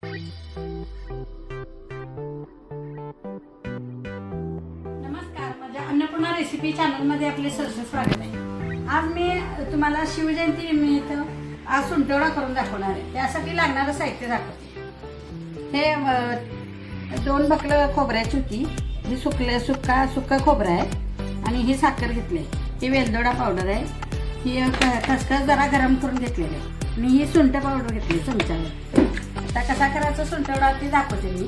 नमस्कार, माझ्या अन्नपूर्णा रेसिपी चॅनलमध्ये आपले सहर्ष स्वागत आहे। आज मी तुम्हाला शिवजयंती निमित्त आज सुंठवडा करून दाखवणार आहे। त्यासाठी लागणारं साहित्य दाखवते। हे 2 बकलं खोबऱ्याची होती, ही सुक्का खोबरा आहे आणि ही साखर घेतली, ही वेलदोडा पावडर आहे, ही खसखस जरा गरम करून घेतलेली आहे आणि ही सुंठ पावडर घेतली चमच्यावर। आता कसा करायचा सुंठवडा ते दाखवते मी।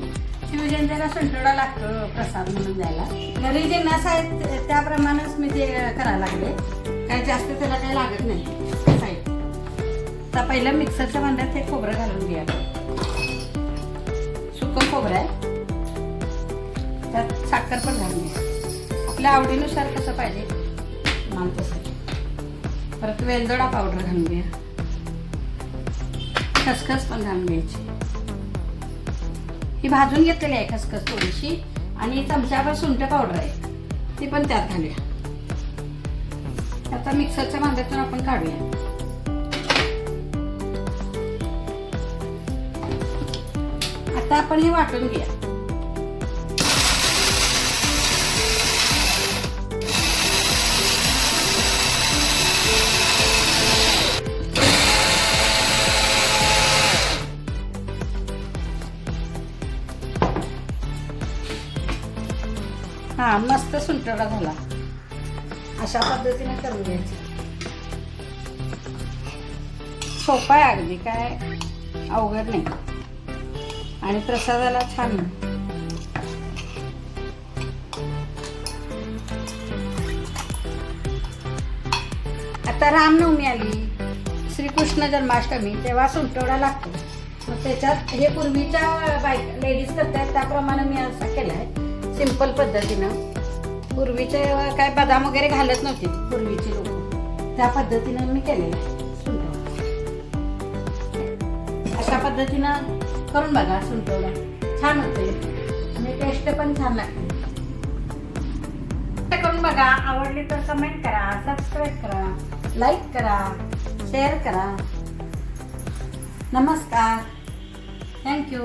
शिवजयंतीला सुंठवडा लागतो प्रसाद म्हणून द्यायला। घरी जिन्नस आहेत त्याप्रमाणेच मी ते करायला लागले, काही जास्त त्याला काही लागत नाही साहित्य। आता पहिलं मिक्सरच्या भांड्यात हे खोबरं घालून घ्या। सुकं खोबरं आहे, त्यात साखर पण घालून घ्या, आपल्या आवडीनुसार कसं पाहिजे मान तसं। परत वेलदोडा पावडर घालून घ्या, खसखस पण घालून घ्यायची, ही भाजून घेतलेली आहे खसखस थोडीशी, आणि चमच्याभर सुंठ पावडर आहे ती पण त्यात घालूया। आता मिक्सरच्या भांड्यातून आपण काढूया। आता आपण हे वाटून घ्या। हा, मस्त सुंठवडा झाला। अशा पद्धतीने करून घ्यायचं, सोपा आहे अगदी, काय अवघड नाही आणि प्रसादाला छान। आता रामनवमी आली, श्रीकृष्ण जन्माष्टमी, तेव्हा सुंठवडा लागतो। मग त्याच्यात हे पूर्वीच्या लेडीज करतात त्याप्रमाणे मी असं केलाय, सिंपल पद्धतीनं। पूर्वीचे काय बदाम वगैरे घालत नव्हते पूर्वीचे लोक, त्या पद्धतीनं मी केलेलं आहे सुंठवडा। अशा पद्धतीनं करून बघा, सुंठवडा छान होते आणि टेस्ट पण छान लागते। करून बघा, आवडली तर कमेंट करा, सबस्क्राईब करा, लाईक करा, शेअर करा। नमस्कार, थँक्यू।